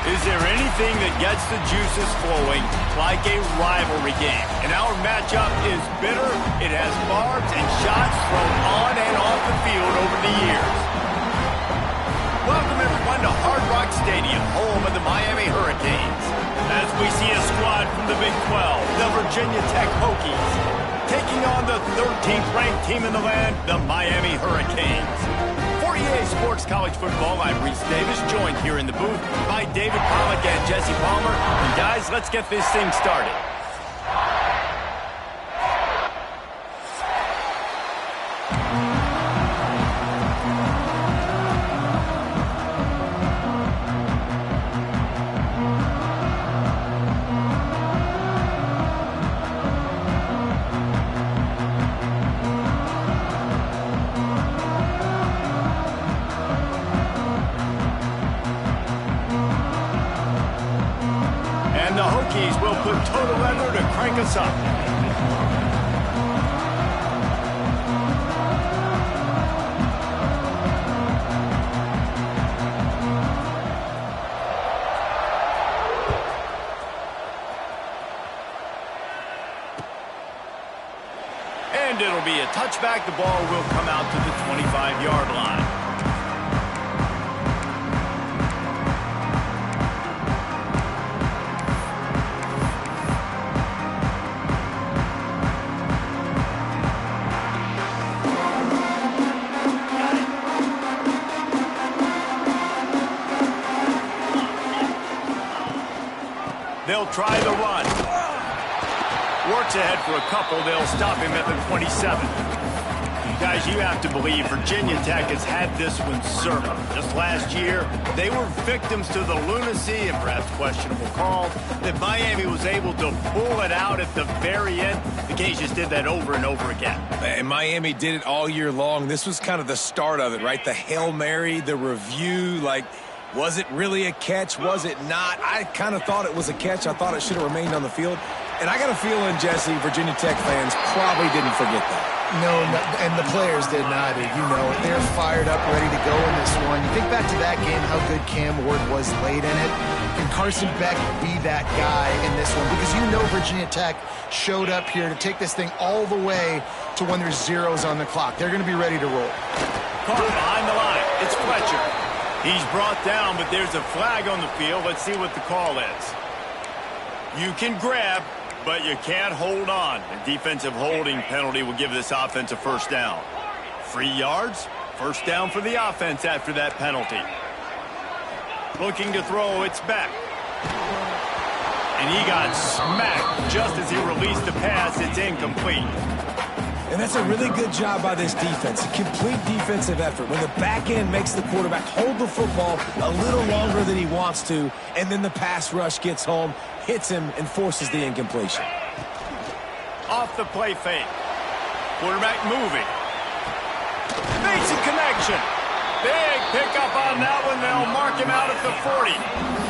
Is there anything that gets the juices flowing like a rivalry game? And our matchup is bitter. It has barbs and shots thrown on and off the field over the years. Welcome, everyone, to Hard Rock Stadium, home of the Miami Hurricanes. As we see a squad from the Big 12, the Virginia Tech Hokies, taking on the 13th ranked team in the land, the Miami Hurricanes. For EA Sports College Football, I'm Reese Davis, joined here in the booth by David Pollack and Jesse Palmer. And guys, let's get this thing started. The Hokies will put total leather to crank us up. And it'll be a touchback. The ball will come out to the 25-yard line. They'll try the run. Works ahead for a couple. They'll stop him at the 27. Guys, you have to believe Virginia Tech has had this one circled. Just last year, they were victims to the lunacy and perhaps questionable calls that Miami was able to pull it out at the very end. The Cajuns just did that over and over again. And Miami did it all year long. This was kind of the start of it, right? The Hail Mary, the review, like, was it really a catch? Was it not? I kind of thought it was a catch. I thought it should have remained on the field. And I got a feeling, Jesse, Virginia Tech fans probably didn't forget that. No, and the players didn't either. You know it. They're fired up, ready to go in this one. You think back to that game, how good Cam Ward was late in it. Can Carson Beck be that guy in this one? Because you know Virginia Tech showed up here to take this thing all the way to when there's zeros on the clock. They're going to be ready to roll. Caught behind the line. It's Fletcher. He's brought down, but there's a flag on the field. Let's see what the call is. You can grab, but you can't hold on. A defensive holding penalty will give this offense a first down. 3 yards, first down for the offense after that penalty. Looking to throw, it's Beck. And he got smacked just as he released the pass. It's incomplete. And that's a really good job by this defense, a complete defensive effort. When the back end makes the quarterback hold the football a little longer than he wants to, and then the pass rush gets home, hits him, and forces the incompletion. Off the play fake. Quarterback moving. Basic connection. Big pickup on that one. They'll mark him out at the 40.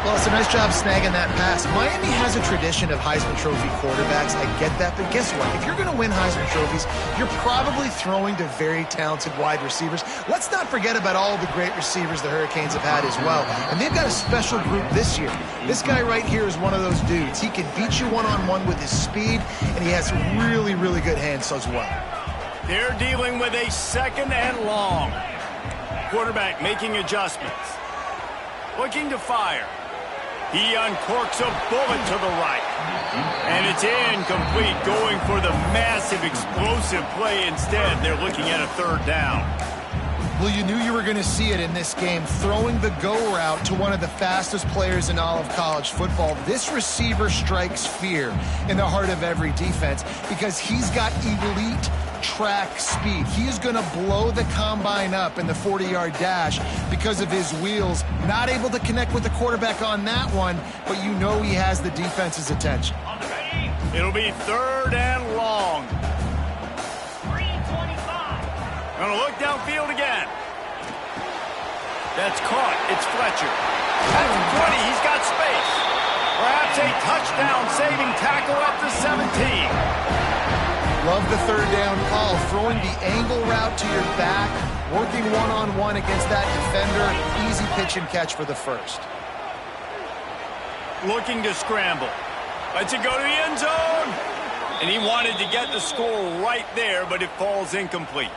Well, it's a nice job snagging that pass. Miami has a tradition of Heisman Trophy quarterbacks. I get that, but guess what? If you're going to win Heisman Trophies, you're probably throwing to very talented wide receivers. Let's not forget about all the great receivers the Hurricanes have had as well. And they've got a special group this year. This guy right here is one of those dudes. He can beat you one-on-one with his speed, and he has really, really good hands as well. They're dealing with a second and long. Quarterback making adjustments. Looking to fire. He uncorks a bullet to the right. And it's incomplete, going for the massive explosive play instead. They're looking at a third down. Well, you knew you were going to see it in this game, throwing the go route to one of the fastest players in all of college football. This receiver strikes fear in the heart of every defense because he's got elite track speed. He is going to blow the combine up in the 40-yard dash because of his wheels. Not able to connect with the quarterback on that one, but you know he has the defense's attention. It'll be third and long. 3:25. Gonna look downfield again. That's caught. It's Fletcher. At the 20, he's got space. Perhaps a touchdown-saving tackle at the 17. Love the third down call, throwing the angle route to your back, working one-on-one against that defender. Easy pitch and catch for the first. looking to scramble. Lets it go to the end zone. And he wanted to get the score right there, but it falls incomplete.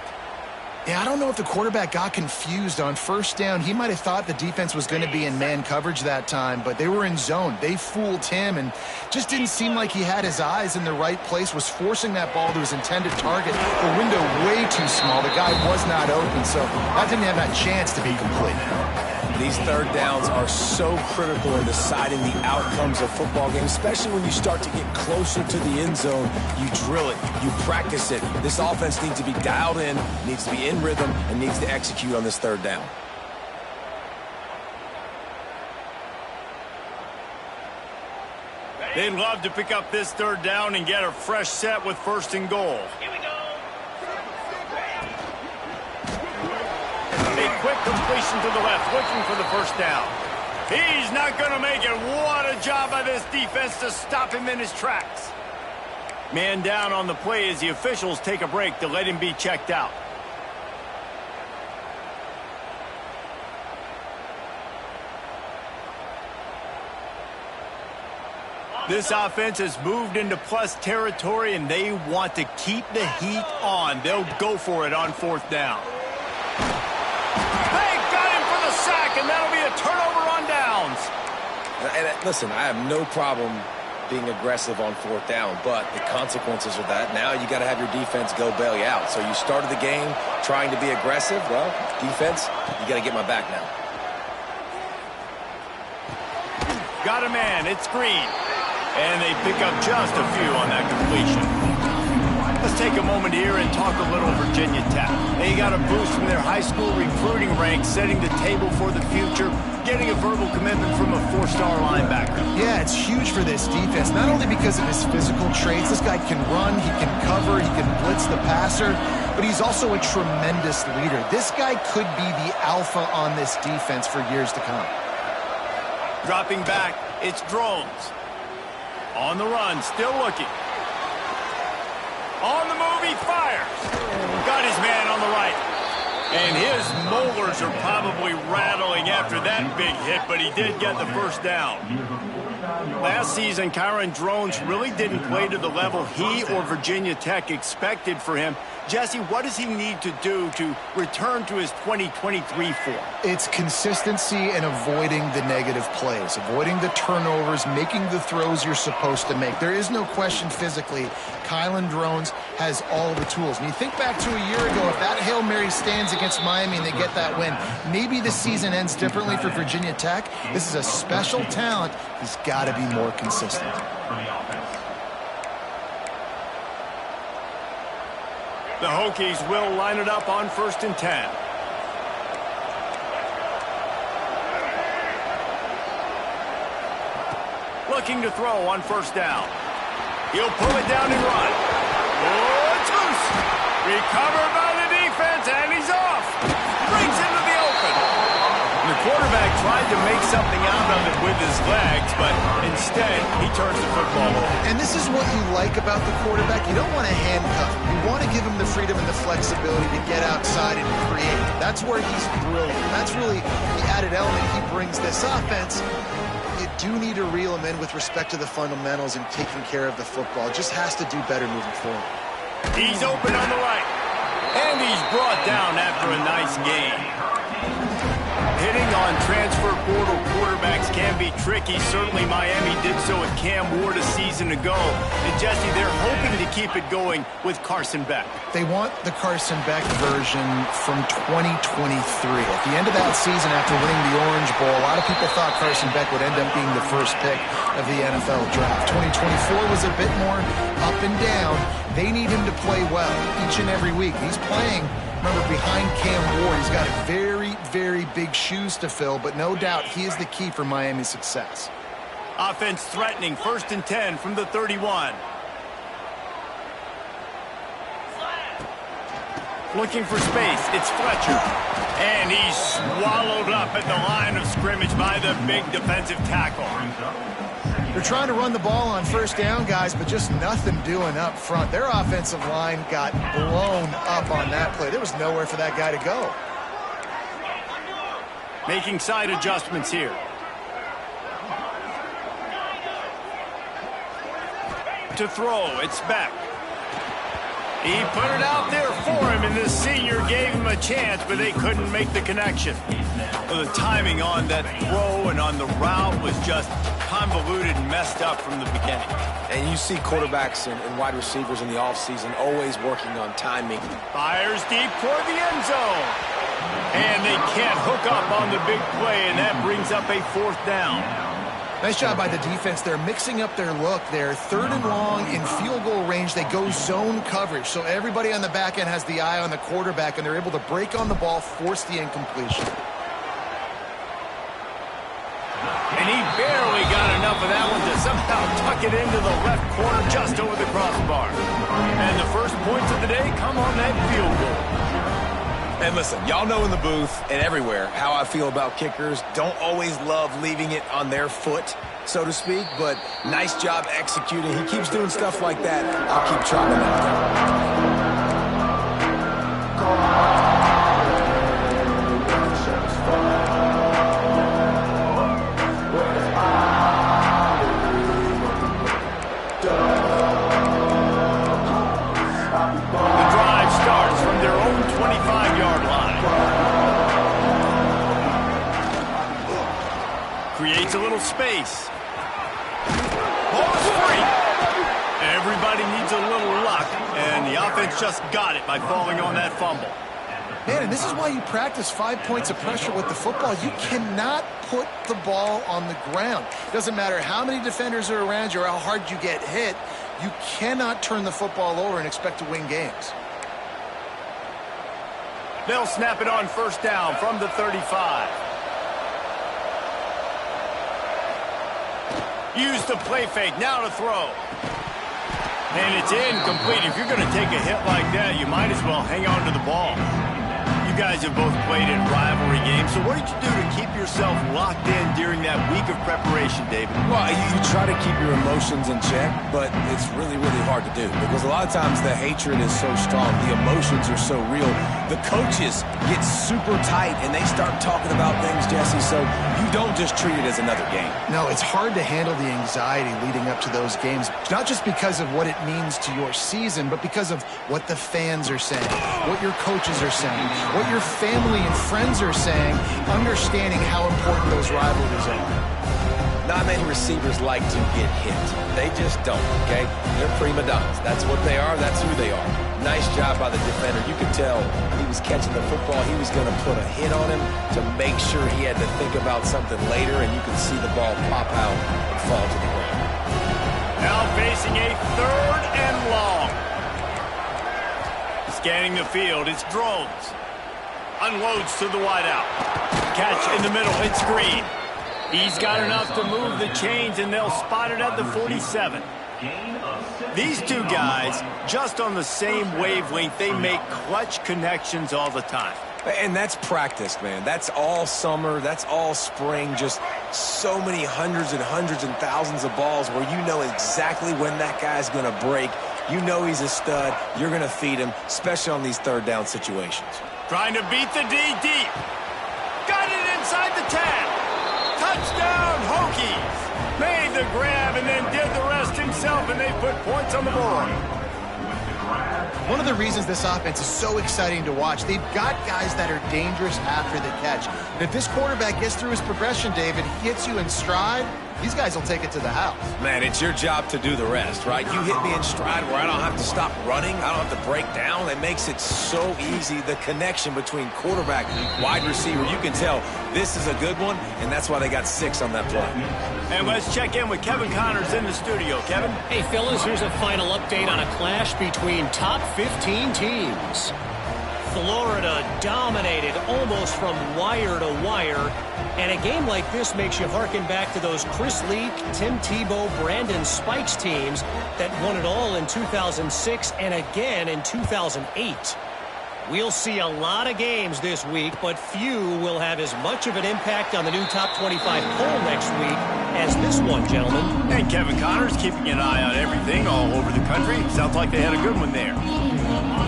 Yeah, I don't know if the quarterback got confused on first down. He might have thought the defense was going to be in man coverage that time, but they were in zone. They fooled him and just didn't seem like he had his eyes in the right place, was forcing that ball to his intended target. The window way too small. The guy was not open, so that didn't have that chance to be complete. These third downs are so critical in deciding the outcomes of football games, especially when you start to get closer to the end zone. You drill it, you practice it. This offense needs to be dialed in, needs to be in rhythm, and needs to execute on this third down. They'd love to pick up this third down and get a fresh set with first and goal. Here we go. A quick completion to the left, looking for the first down. He's not going to make it. What a job by this defense to stop him in his tracks. Man down on the play as the officials take a break to let him be checked out. This offense has moved into plus territory, and they want to keep the heat on. They'll go for it on fourth down. They got him for the sack, and that'll be a turnover on downs. And listen, I have no problem being aggressive on fourth down, but the consequences of that, now you got to have your defense go bail you out. So you started the game trying to be aggressive. Well, defense, you got to get my back now. Got a man. It's Green. And they pick up just a few on that completion. Let's take a moment here and talk a little Virginia Tech. They got a boost from their high school recruiting ranks, setting the table for the future, getting a verbal commitment from a four-star linebacker. Yeah, it's huge for this defense, not only because of his physical traits. This guy can run, he can cover, he can blitz the passer, but he's also a tremendous leader. This guy could be the alpha on this defense for years to come. Dropping back, it's Drones. On the run, still looking. On the move, he fires. Got his man on the right. And his molars are probably rattling after that big hit, but he did get the first down. Last season, Kyron Drones really didn't play to the level he or Virginia Tech expected for him. Jesse, what does he need to do to return to his 2023 form? It's consistency and avoiding the negative plays, avoiding the turnovers, making the throws you're supposed to make. There is no question physically, Kyron Drones has all the tools. And you think back to a year ago, if that Hail Mary stands against Miami and they get that win, maybe the season ends differently for Virginia Tech. This is a special talent. He's got to be more consistent. The Hokies will line it up on 1st and 10. Looking to throw on first down. He'll pull it down and run. Oh, it's loose. Recovered by the defense, and he's off. Brings into the open. The quarterback tried to make something out of it with his legs, but instead, he turns the football over. And this is what you like about the quarterback. You don't want to handcuff him. You want to give him the freedom and the flexibility to get outside and create. That's where he's brilliant. That's really the added element he brings this offense. You do need to reel him in with respect to the fundamentals and taking care of the football. Just has to do better moving forward. He's open on the right. And he's brought down after a nice gain. Hitting on transfer portal quarterbacks can be tricky. Certainly Miami did so with Cam Ward a season ago. And Jesse, they're hoping to keep it going with Carson Beck. They want the Carson Beck version from 2023. At the end of that season, after winning the Orange Bowl, a lot of people thought Carson Beck would end up being the first pick of the NFL draft. 2024 was a bit more up and down. They need him to play well each and every week. He's playing, remember, behind Cam Ward. He's got very, very big shoes to fill, but no doubt he is the key for Miami's success. Offense threatening, 1st and 10 from the 31. Looking for space, it's Fletcher. And he's swallowed up at the line of scrimmage by the big defensive tackle. They're trying to run the ball on first down, guys, but just nothing doing up front. Their offensive line got blown up on that play. There was nowhere for that guy to go. Making side adjustments here. To throw, it's Beck. He put it out there for him, and the senior gave him a chance, but they couldn't make the connection. Well, the timing on that throw and on the route was just convoluted and messed up from the beginning. And you see quarterbacks and wide receivers in the offseason always working on timing. Fires deep toward the end zone. And they can't hook up on the big play, and that brings up a 4th down. Nice job by the defense. They're mixing up their look. They're 3rd and long in field goal range. They go zone coverage. So everybody on the back end has the eye on the quarterback, and they're able to break on the ball, force the incompletion. And he barely got enough of that one to somehow tuck it into the left corner just over the crossbar. And the first points of the day come on that field goal. And listen, y'all know in the booth and everywhere how I feel about kickers. Don't always love leaving it on their foot, so to speak, but nice job executing. He keeps doing stuff like that. I'll keep chopping that down. Creates a little space. Ball's free. Everybody needs a little luck, and the offense just got it by falling on that fumble. Man, and this is why you practice 5 points of pressure with the football. You cannot put the ball on the ground. Doesn't matter how many defenders are around you or how hard you get hit. You cannot turn the football over and expect to win games. They'll snap it on 1st down from the 35. Use the play fake, now to throw. And it's incomplete. If you're going to take a hit like that, you might as well hang on to the ball. You guys have both played in rivalry games, so what did you do to keep yourself locked in during that week of preparation, David? Well, you try to keep your emotions in check, but it's really, really hard to do because a lot of times the hatred is so strong, the emotions are so real. The coaches get super tight and they start talking about things, Jesse, so you don't just treat it as another game. No, it's hard to handle the anxiety leading up to those games, not just because of what it means to your season, but because of what the fans are saying, what your coaches are saying, what your family and friends are saying, understanding how important those rivalries are. Not many receivers like to get hit. They just don't, okay? They're prima donnas. That's what they are. That's who they are. Nice job by the defender. You could tell he was catching the football. He was going to put a hit on him to make sure he had to think about something later, and you can see the ball pop out and fall to the ground. Now facing a 3rd and long. Scanning the field, it's Drones. Unloads to the wideout. Catch in the middle, it's Green. He's got enough to move the chains, and they'll spot it at the 47. These two guys, just on the same wavelength, they make clutch connections all the time. And that's practice, man. That's all summer. That's all spring. Just so many hundreds and thousands of balls where you know exactly when that guy's going to break. You know he's a stud. You're going to feed him, especially on these 3rd down situations. Trying to beat the D deep. Got it inside the 10. Touchdown, Hokies. Made the grab and then did the rest himself, and they put points on the board. One of the reasons this offense is so exciting to watch, they've got guys that are dangerous after the catch. And if this quarterback gets through his progression, David, he hits you in stride, these guys will take it to the house. Man, it's your job to do the rest, right? You hit me in stride where I don't have to stop running. I don't have to break down. It makes it so easy. The connection between quarterback and wide receiver, you can tell this is a good one, and that's why they got 6 on that play. And let's check in with Kevin Connors in the studio. Kevin? Hey, fellas, here's a final update on a clash between top 15 teams. Florida dominated almost from wire to wire. And a game like this makes you harken back to those Chris Leak, Tim Tebow, Brandon Spikes teams that won it all in 2006 and again in 2008. We'll see a lot of games this week, but few will have as much of an impact on the new top 25 poll next week as this one, gentlemen. And Kevin Connors keeping an eye on everything all over the country. Sounds like they had a good one there.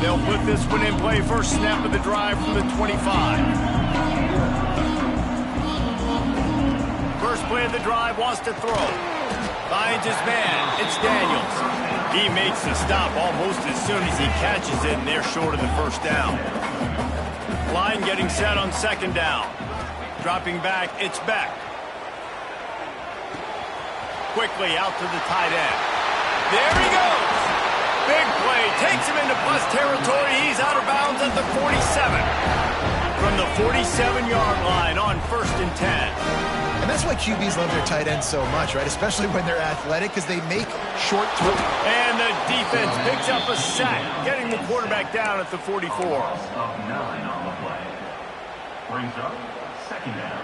They'll put this one in play. First snap of the drive from the 25. First play of the drive, wants to throw. Finds his man. It's Daniels. He makes the stop almost as soon as he catches it, and they're short of the first down. Line getting set on second down. Dropping back, it's Beck. Quickly out to the tight end. There he goes. Big play. Takes him into plus territory. He's out of bounds at the 47. From the 47-yard line on 1st and 10. And that's why QBs love their tight ends so much, right? Especially when they're athletic, because they make short throws. And the defense picks up a sack, getting the quarterback down at the 44. Of 9 on the play. Brings up second down.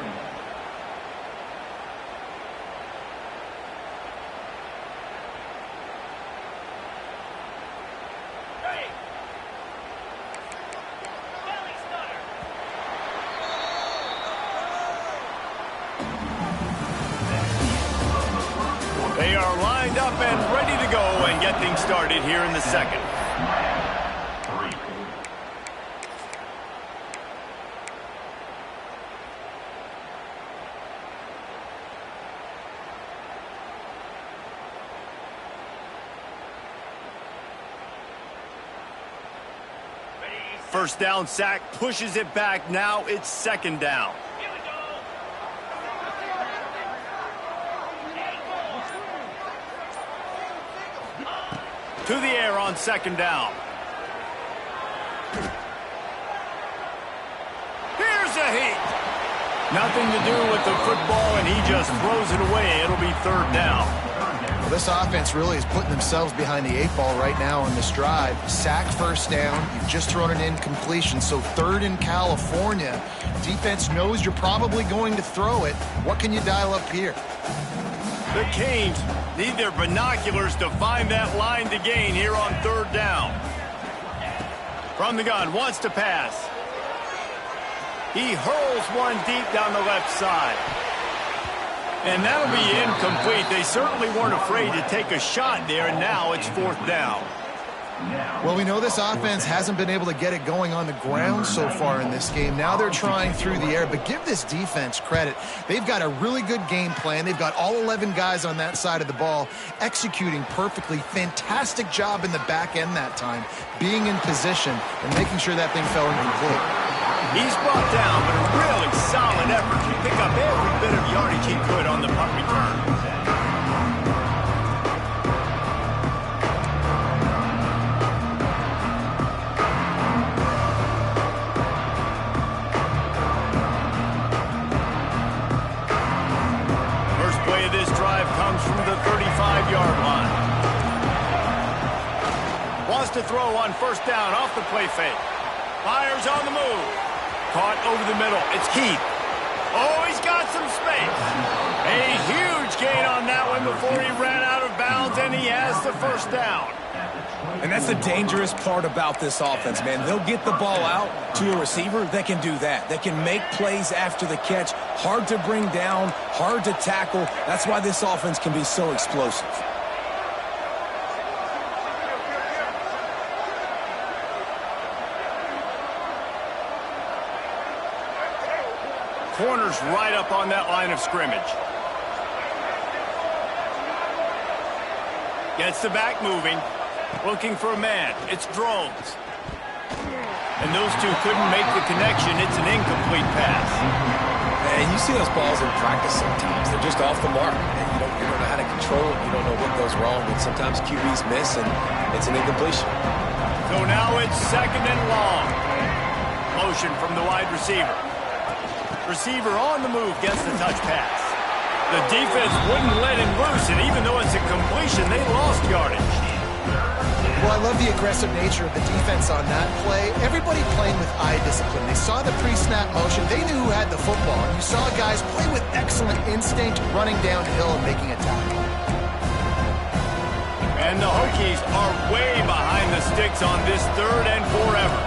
They are lined up and ready to go and get things started here in the second. First down sack pushes it back. Now it's second down. To the air on second down. Here's a heat. Nothing to do with the football, and he just throws it away. It'll be third down. Well, this offense really is putting themselves behind the 8 ball right now on this drive. Sack first down. You've just thrown an incompletion, so third in California. Defense knows you're probably going to throw it. What can you dial up here? The Canes need their binoculars to find that line to gain here on third down. From the gun, wants to pass. He hurls one deep down the left side. And that'll be incomplete. They certainly weren't afraid to take a shot there, and now it's fourth down. Well, we know this offense hasn't been able to get it going on the ground so far in this game. Now they're trying through the air, but give this defense credit. They've got a really good game plan. They've got all 11 guys on that side of the ball executing perfectly. Fantastic job in the back end that time, being in position and making sure that thing fell incomplete. He's brought down, but a really solid effort to pick up every bit of yardage he could on the punt return. From the 35-yard line. Wants to throw on first down off the play fake. Fires on the move. Caught over the middle. It's Keith. Oh, he's got some space. A huge gain on that one before he ran out of bounds, and he has the first down. And that's the dangerous part about this offense, man. They'll get the ball out to a receiver that can do that. That can make plays after the catch. Hard to bring down, hard to tackle. That's why this offense can be so explosive. Corner's right up on that line of scrimmage. Gets the back moving. Looking for a man. It's Drones. And those two couldn't make the connection. It's an incomplete pass. And you see those balls in practice sometimes. They're just off the mark. And you don't know how to control it. You don't know what goes wrong. And sometimes QBs miss, and it's an incompletion. So now it's second and long. Motion from the wide receiver. Receiver on the move gets the touch pass. The defense wouldn't let him loose, and even though it's a completion, they lost yardage. Well, I love the aggressive nature of the defense on that play. Everybody playing with eye discipline. They saw the pre-snap motion. They knew who had the football. And you saw guys play with excellent instinct, running downhill and making a tackle. And the Hokies are way behind the sticks on this third and forever.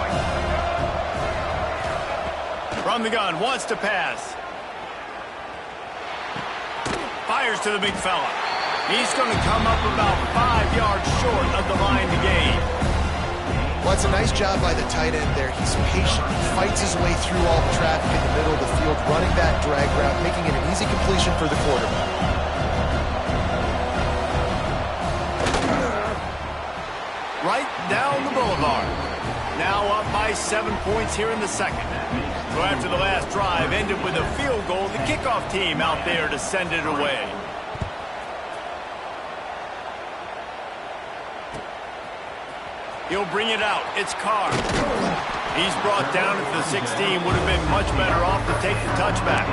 From the gun, wants to pass. Fires to the big fella. He's going to come up about 5 yards short of the line to gain. Well, it's a nice job by the tight end there. He's patient. He fights his way through all the traffic in the middle of the field, running that drag route, making it an easy completion for the quarterback. right down the boulevard. Now up by 7 points here in the second. So after the last drive ended with a field goal, the kickoff team out there to send it away. He'll bring it out. It's Carr. He's brought down at the 16. Would have been much better off to take the touchback.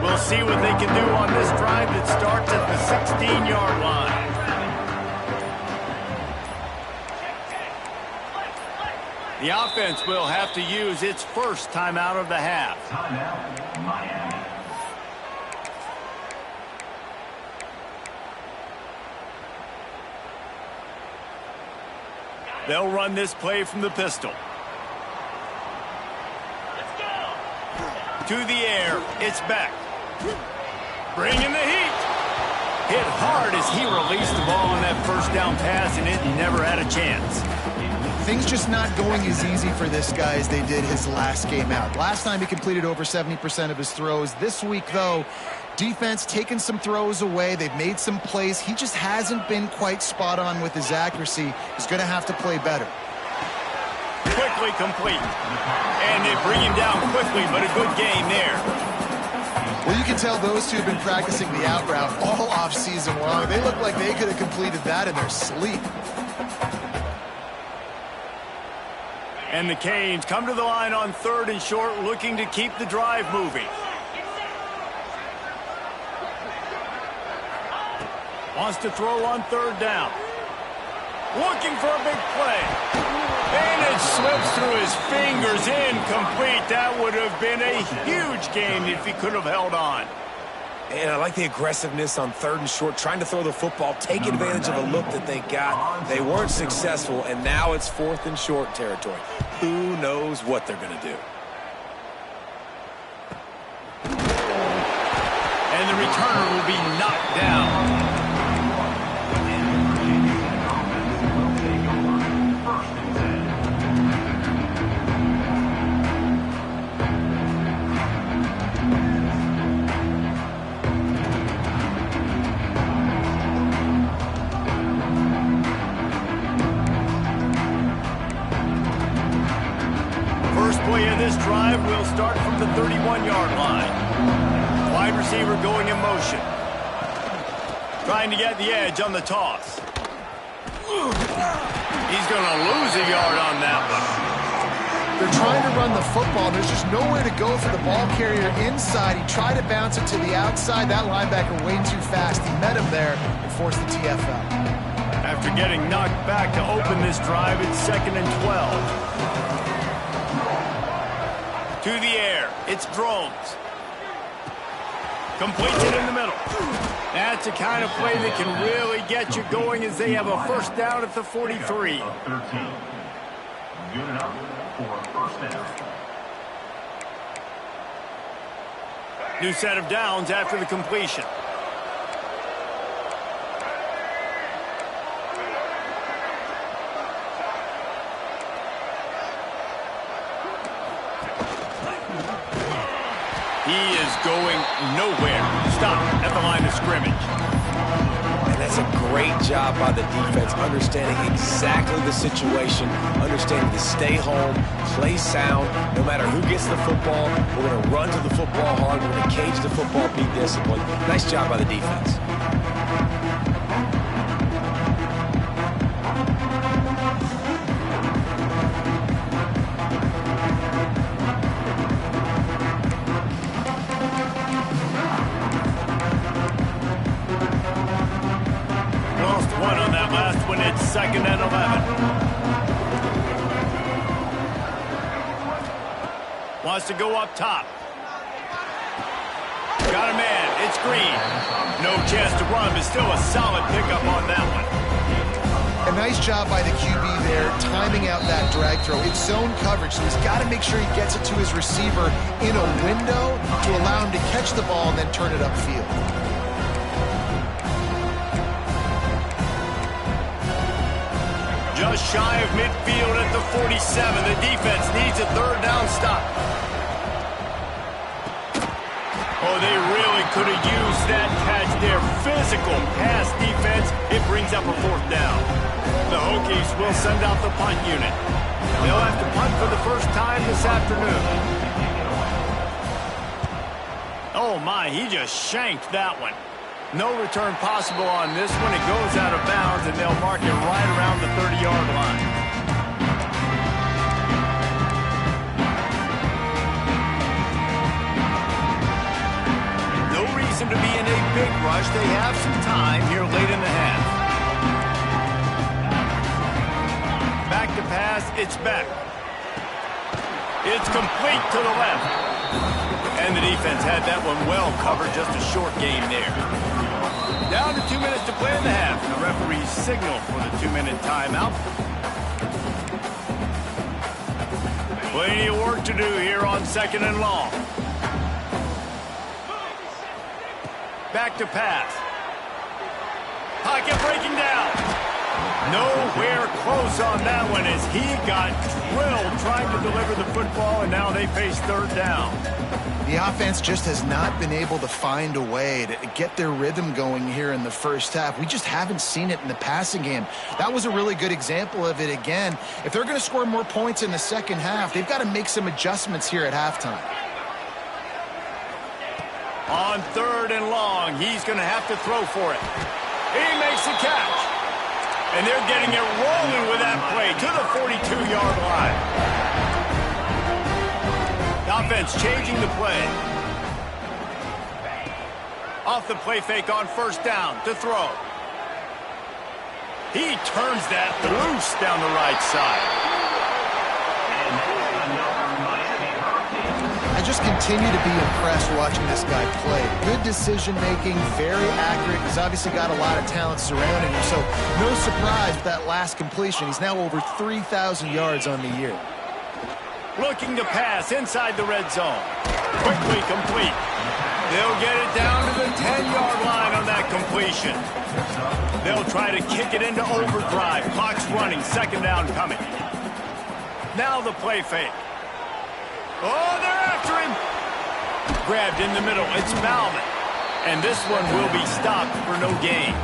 We'll see what they can do on this drive that starts at the 16-yard line. The offense will have to use its first timeout of the half. Timeout, Miami. They'll run this play from the pistol. To the air, it's Beck. Bringing the heat. Hit hard as he released the ball on that first down pass, and it never had a chance. Things just not going as easy for this guy as they did his last game out. Last time he completed over 70% of his throws. This week, though, defense taking some throws away. They've made some plays. He just hasn't been quite spot on with his accuracy. He's going to have to play better. Quickly complete. And they bring him down quickly, but a good game there. Well, you can tell those two have been practicing the out route all offseason long. They look like they could have completed that in their sleep. And the Canes come to the line on 3rd and short, looking to keep the drive moving. Wants to throw on 3rd down. Looking for a big play. And it slips through his fingers, incomplete. That would have been a huge game if he could have held on. And I like the aggressiveness on 3rd and short, trying to throw the football, take advantage of a look that they got. They weren't successful, and now it's 4th and short territory. Who knows what they're going to do? And the returner will be knocked down. Play of this drive will start from the 31-yard line. Wide receiver going in motion. Trying to get the edge on the toss. He's going to lose a yard on that one. They're trying to run the football. There's just nowhere to go for the ball carrier inside. He tried to bounce it to the outside. That linebacker way too fast. He met him there and forced the TFL. After getting knocked back to open this drive, it's 2nd and 12. To the air, it's Drones. Completes it in the middle. That's the kind of play that can really get you going as they have a first down at the 43. 13. Good enough for a first down. New set of downs after the completion. He is going nowhere. Stop at the line of scrimmage. And that's a great job by the defense, understanding exactly the situation, understanding to stay home, play sound. No matter who gets the football, we're going to run to the football hard. We're going to cage the football, be disciplined. Nice job by the defense. It's 2nd and 11. Wants to go up top. Got a man. It's Green. No chance to run, but still a solid pickup on that one. A nice job by the QB there, timing out that drag throw. It's zone coverage, so he's got to make sure he gets it to his receiver in a window to allow him to catch the ball and then turn it upfield. Just shy of midfield at the 47. The defense needs a third down stop. Oh, they really could have used that catch there. Physical pass defense. It brings up a fourth down. The Hokies will send out the punt unit. They'll have to punt for the first time this afternoon. Oh, my, he just shanked that one. No return possible on this one. It goes out of bounds, and they'll mark it right around the 30-yard line. No reason to be in a big rush. They have some time here late in the half. Back to pass. It's back. It's complete to the left. And the defense had that one well covered. Just a short game there. Down to 2 minutes to play in the half. The referees signal for the 2-minute timeout. Plenty of work to do here on 2nd and long. Back to pass. Pocket breaking down. Nowhere close on that one as he got drilled trying to deliver the football, and now they face third down. The offense just has not been able to find a way to get their rhythm going here in the first half. We just haven't seen it in the passing game. That was a really good example of it again. If they're going to score more points in the second half, they've got to make some adjustments here at halftime. On 3rd and long, he's going to have to throw for it. He makes the catch. And they're getting it rolling with that play to the 42-yard line. The offense changing the play. Off the play fake on 1st down to throw. He turns that loose down the right side. I just continue to be impressed watching this guy play. Good decision-making, very accurate. He's obviously got a lot of talent surrounding him, so no surprise with that last completion. He's now over 3,000 yards on the year. Looking to pass inside the red zone. Quickly complete. They'll get it down to the 10-yard line on that completion. They'll try to kick it into overdrive. Clock's running. 2nd down coming. Now the play fake. Oh, they're after him. Grabbed in the middle. It's Bauman. And this one will be stopped for no gain.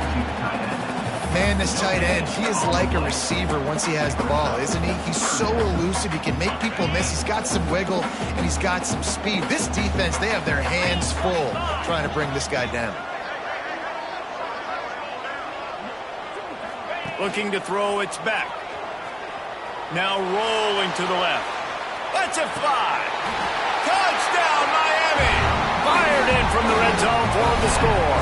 Man, this tight end, he is like a receiver once he has the ball, isn't he? He's so elusive. He can make people miss. He's got some wiggle, and he's got some speed. This defense, they have their hands full trying to bring this guy down. Looking to throw, it's back. Now rolling to the left. Let's it fly. Touchdown, Miami. Fired in from the red zone for the score.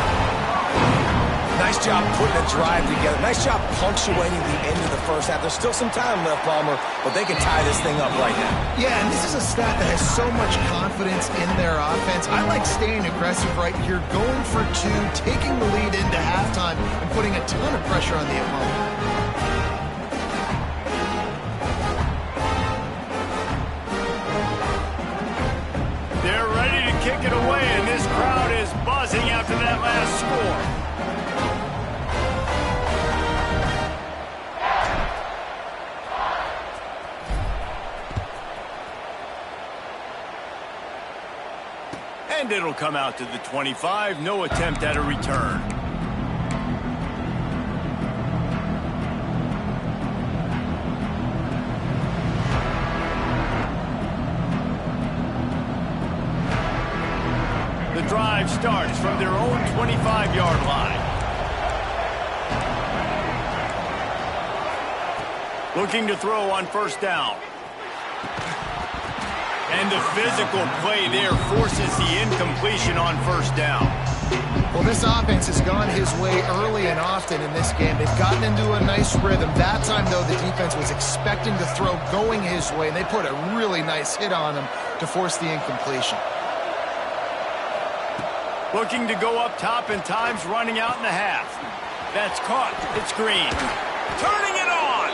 Nice job putting a drive together. Nice job punctuating the end of the first half. There's still some time left, Palmer, but they can tie this thing up right now. Yeah, and this is a staff that has so much confidence in their offense. I like staying aggressive right here, going for 2, taking the lead into halftime, and putting a ton of pressure on the opponent. They're ready to kick it away, and this crowd is buzzing after that last score. And it'll come out to the 25. No attempt at a return. The drive starts from their own 25-yard line. Looking to throw on 1st down. And the physical play there forces the incompletion on 1st down. Well, this offense has gone his way early and often in this game. They've gotten into a nice rhythm. That time, though, the defense was expecting to throw going his way, and they put a really nice hit on him to force the incompletion. Looking to go up top, and time's running out in the half. That's caught. It's Green. Turning it on.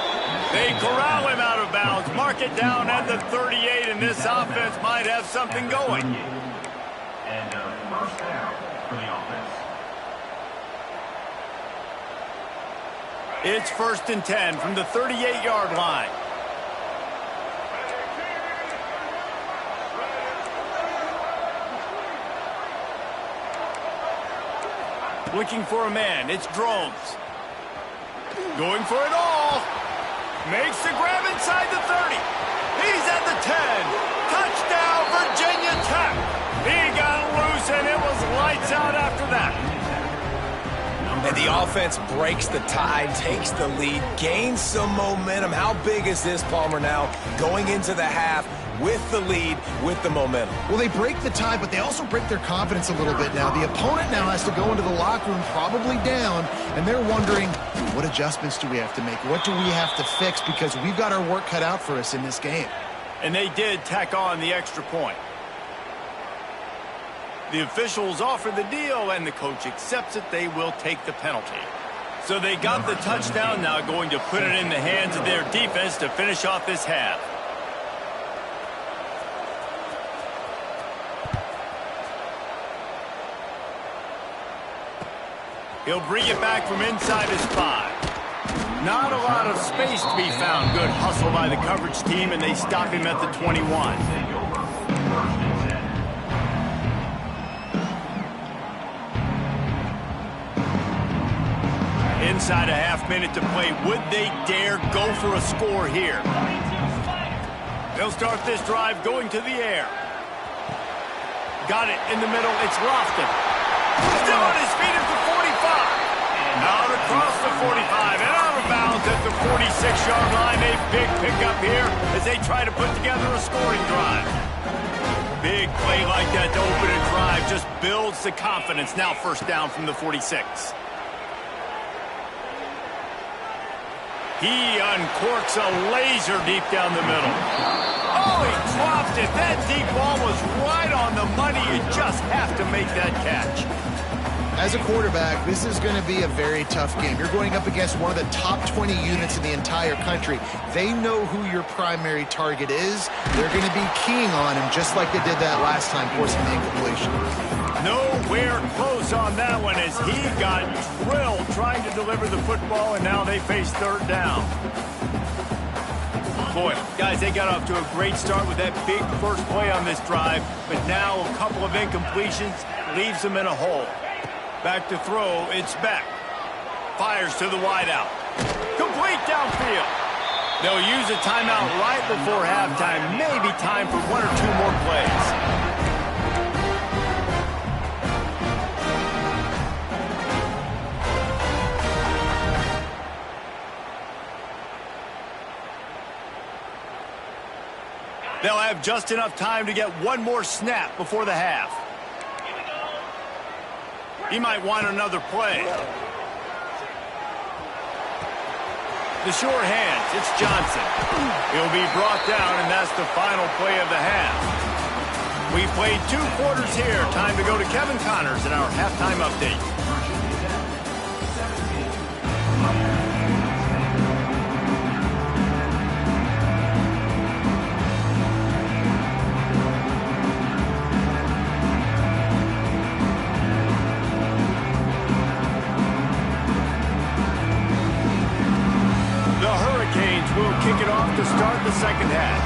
They corral him out of bounds. Mark it down at the 38, and this offense might have something going. And 1st down for the offense. It's 1st and 10 from the 38-yard line. Looking for a man. It's Drones. Going for it all. Makes the grab inside the 30. He's at the 10. Touchdown, Virginia Tech. He got loose, and it was lights out after that. And the offense breaks the tie, takes the lead, gains some momentum. How big is this, Palmer, now going into the half with the lead, with the momentum? Well, they break the tie, but they also break their confidence a little bit now. The opponent now has to go into the locker room probably down, and they're wondering, what adjustments do we have to make? What do we have to fix? Because we've got our work cut out for us in this game. And they did tack on the extra point. The officials offer the deal, and the coach accepts it. They will take the penalty. So they got the touchdown, now going to put it in the hands of their defense to finish off this half. He'll bring it back from inside his 5. Not a lot of space to be found. Good hustle by the coverage team, and they stop him at the 21. Inside a half-minute to play. Would they dare go for a score here? They'll start this drive going to the air. Got it in the middle. It's Lofton. Still on his feet at the 45. Out across the 45 and out of bounds at the 46-yard line. A big pickup here as they try to put together a scoring drive. Big play like that to open a drive just builds the confidence. Now 1st down from the 46. He uncorks a laser deep down the middle. Oh, he dropped it. That deep ball was right on the money. You just have to make that catch. As a quarterback, this is going to be a very tough game. You're going up against one of the top 20 units in the entire country. They know who your primary target is. They're going to be keying on him just like they did that last time, forcing the incompletion. Nowhere close on that one as he got drilled trying to deliver the football, and now they face 3rd down. Boy, guys, they got off to a great start with that big first play on this drive, but now a couple of incompletions leaves them in a hole. Back to throw, it's Beck. Fires to the wideout. Complete downfield. They'll use a timeout right before halftime. Maybe time for 1 or 2 more plays. They'll have just enough time to get 1 more snap before the half. He might want another play. The sure hands, it's Johnson. He'll be brought down, and that's the final play of the half. We've played 2 quarters here. Time to go to Kevin Connors in our halftime update. Will kick it off to start the second half.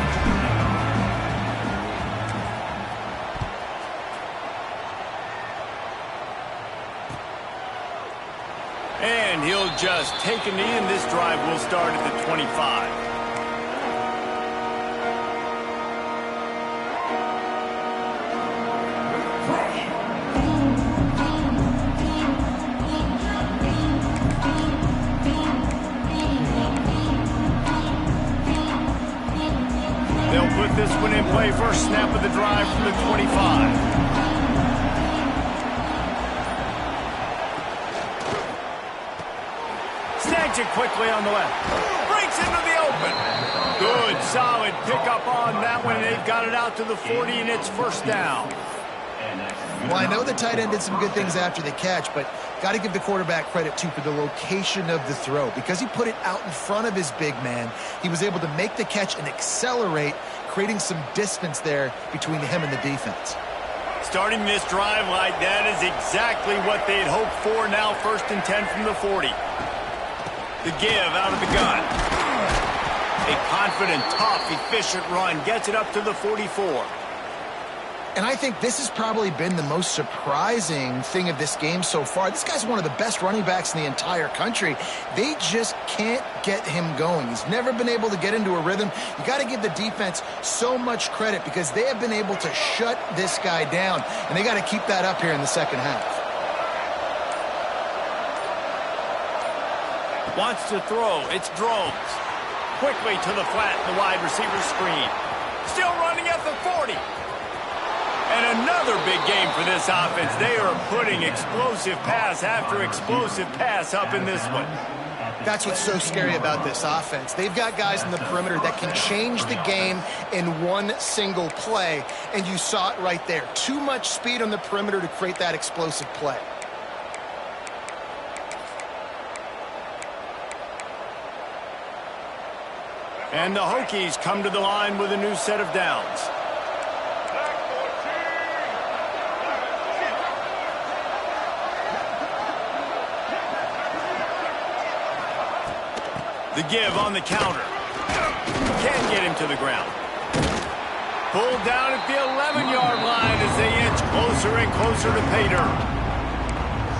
And he'll just take a knee, and this drive will start at the 25. Put this one in play. First snap of the drive from the 25. Snags it quickly on the left. Breaks into the open. Good, solid pickup on that one. They've got it out to the 40, and it's 1st down. Well, I know the tight end did some good things after the catch, but got to give the quarterback credit, too, for the location of the throw. Because he put it out in front of his big man, he was able to make the catch and accelerate, creating some distance there between him and the defense. Starting this drive like that is exactly what they'd hoped for. Now 1st and 10 from the 40. The give out of the gun. A confident, tough, efficient run gets it up to the 44. And I think this has probably been the most surprising thing of this game so far. This guy's one of the best running backs in the entire country. They just can't get him going. He's never been able to get into a rhythm. You got to give the defense so much credit because they have been able to shut this guy down, and they got to keep that up here in the second half. Wants to throw. It's Drones. Quickly to the flat in the wide receiver screen. Still running at the 40. And another big game for this offense. They are putting explosive pass after explosive pass up in this one. That's what's so scary about this offense. They've got guys in the perimeter that can change the game in one single play, and you saw it right there. Too much speed on the perimeter to create that explosive play. And the Hokies come to the line with a new set of downs. The give on the counter. Can't get him to the ground. Pulled down at the 11-yard line as they inch closer and closer to pay dirt.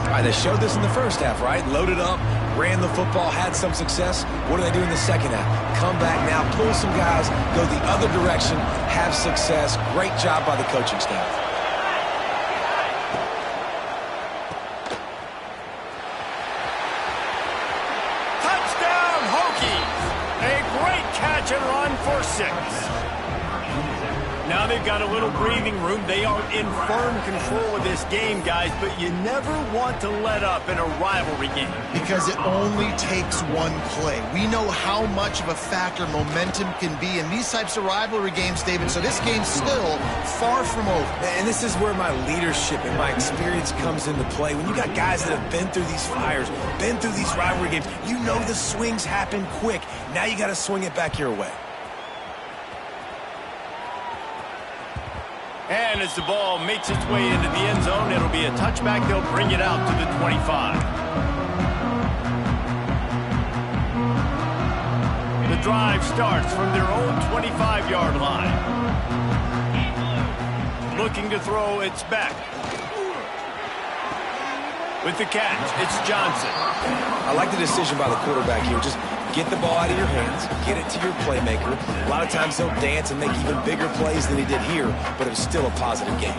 All right, they showed this in the first half, right? Loaded up, ran the football, had some success. What do they do in the second half? Come back now, pull some guys, go the other direction, have success. Great job by the coaching staff. And run for 6. Now they've got a little breathing room. They are in firm control of this game, guys, but you never want to let up in a rivalry game. Because it only takes one play. We know how much of a factor momentum can be in these types of rivalry games, David, so this game's still far from over. And this is where my leadership and my experience comes into play. When you got guys that have been through these fires, been through these rivalry games, you know the swings happen quick. Now you got to swing it back your way. And as the ball makes its way into the end zone, it'll be a touchback. They'll bring it out to the 25. The drive starts from their own 25-yard line. Looking to throw, it's back. With the catch, it's Johnson. I like the decision by the quarterback here. Just get the ball out of your hands, get it to your playmaker. A lot of times he'll dance and make even bigger plays than he did here, but it was still a positive game.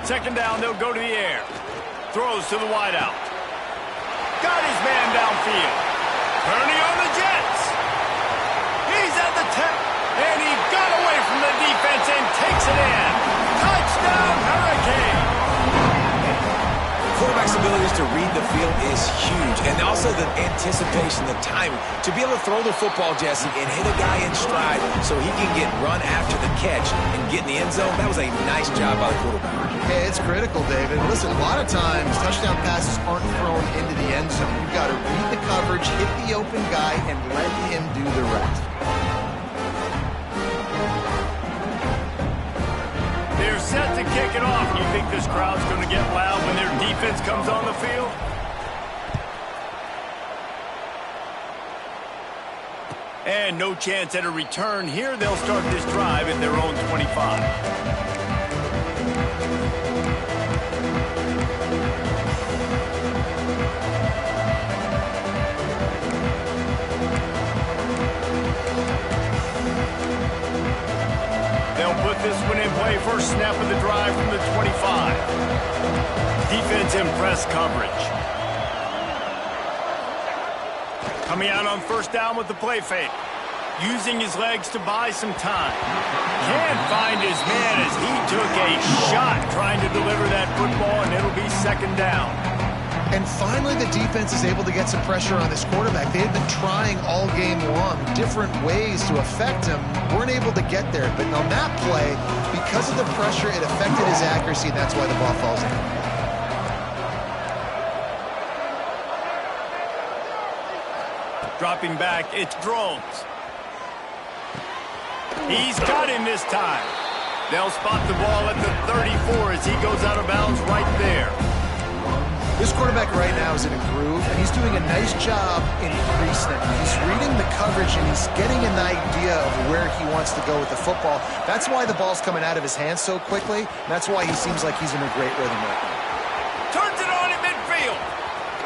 Second down, they'll go to the air. Throws to the wideout. Got his man downfield. Turning on the Jets. He's at the 10, and he got away from the defense and takes it in. Touchdown, Hurricane. Quarterback's abilities to read the field is huge, and also the anticipation, the timing. To be able to throw the football, Jesse, and hit a guy in stride so he can get run after the catch and get in the end zone, that was a nice job by the quarterback. Hey, it's critical, David. Listen, a lot of times touchdown passes aren't thrown into the end zone. You've got to read the coverage, hit the open guy, and let him do the rest. They're set to kick it off. You think this crowd's going to get loud when their defense comes on the field? And no chance at a return here. They'll start this drive at their own 25. They'll put this one in play. First snap of the drive from the 25. Defense in press coverage. Coming out on first down with the play fake. Using his legs to buy some time. Can't find his man as he took a shot trying to deliver that football, and it'll be second down. And finally, the defense is able to get some pressure on this quarterback. They had been trying all game long different ways to affect him. Weren't able to get there. But on that play, because of the pressure, it affected his accuracy, and that's why the ball falls in. Dropping back, it's Drones. He's got him this time. They'll spot the ball at the 34 as he goes out of bounds right there. This quarterback right now is in a groove, and he's doing a nice job increasing it. He's reading the coverage, and he's getting an idea of where he wants to go with the football. That's why the ball's coming out of his hands so quickly, and that's why he seems like he's in a great rhythm right now. Turns it on in midfield.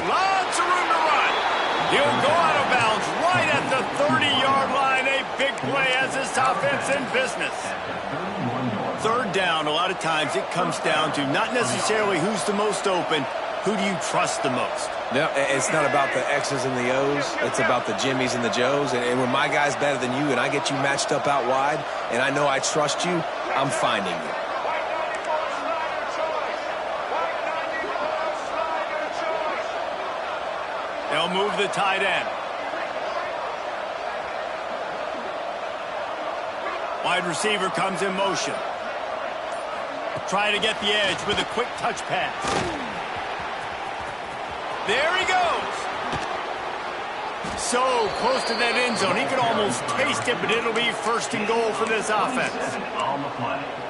Lots of room to run. He'll go out of bounds right at the 30-yard line. A big play as this offense in business. Third down, a lot of times it comes down to not necessarily who's the most open, who do you trust the most? No, it's not about the X's and the O's. It's about the Jimmies and the Joes. And when my guy's better than you and I get you matched up out wide and I know I trust you, I'm finding you. They'll move the tight end. Wide receiver comes in motion. Trying to get the edge with a quick touch pass. There he goes. So close to that end zone. He could almost taste it, but it'll be first and goal for this offense.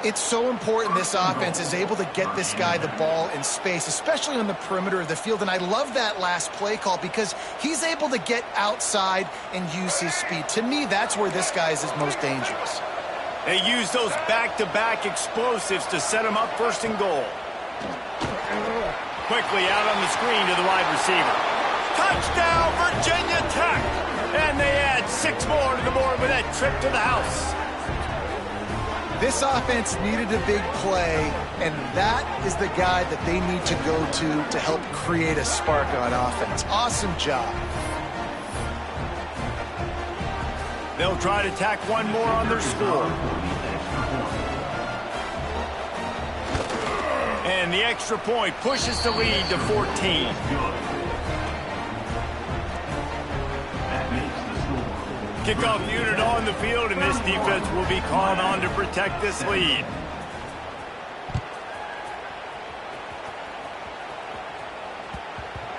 It's so important this offense is able to get this guy the ball in space, especially on the perimeter of the field. And I love that last play call because he's able to get outside and use his speed. To me, that's where this guy is his most dangerous. They use those back-to-back explosives to set him up first and goal. Quickly out on the screen to the wide receiver. Touchdown, Virginia Tech! And they add 6 more to the board with that trip to the house. This offense needed a big play, and that is the guy that they need to go to help create a spark on offense. Awesome job. They'll try to tack one more on their score. And the extra point pushes the lead to 14. Kickoff unit on the field, and this defense will be called on to protect this lead.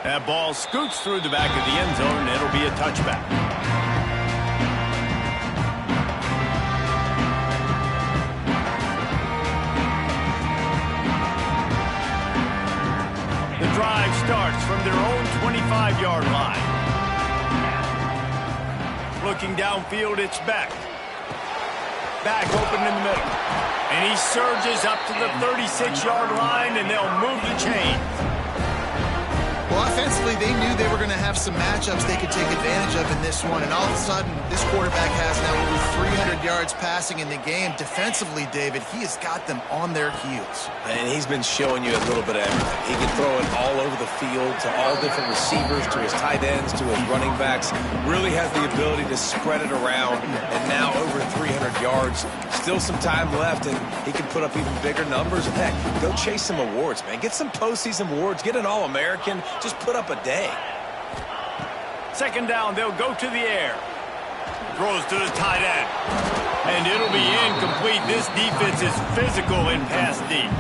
That ball scoots through the back of the end zone, and it'll be a touchback. The drive starts from their own 25-yard line. Looking downfield, it's Beck. Back open in the middle. And he surges up to the 36-yard line, and they'll move the chain. Well, offensively, they knew they were going to have some matchups they could take advantage of in this one. And all of a sudden, this quarterback has now over 300 yards passing in the game. Defensively, David, he has got them on their heels. And he's been showing you a little bit of everything. He can throw it all over the field to all different receivers, to his tight ends, to his running backs. Really has the ability to spread it around. And now over 300 yards. Still some time left, and he can put up even bigger numbers. And heck, go chase some awards, man. Get some postseason awards. Get an All-American. Just put up a day. Second down, they'll go to the air. Throws to the tight end. And it'll be incomplete. This defense is physical in pass deep.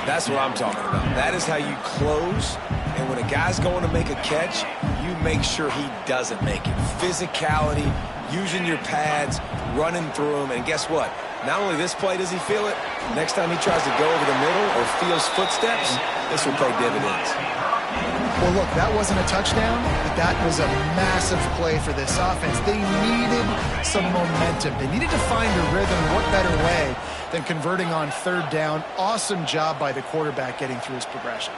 That's what I'm talking about. That is how you close. And when a guy's going to make a catch, you make sure he doesn't make it. Physicality, using your pads, running through them. And guess what? Not only this play does he feel it, next time he tries to go over the middle or feels footsteps, this will pay dividends. Well, look, that wasn't a touchdown, but that was a massive play for this offense. They needed some momentum. They needed to find a rhythm. What better way than converting on third down? Awesome job by the quarterback getting through his progression.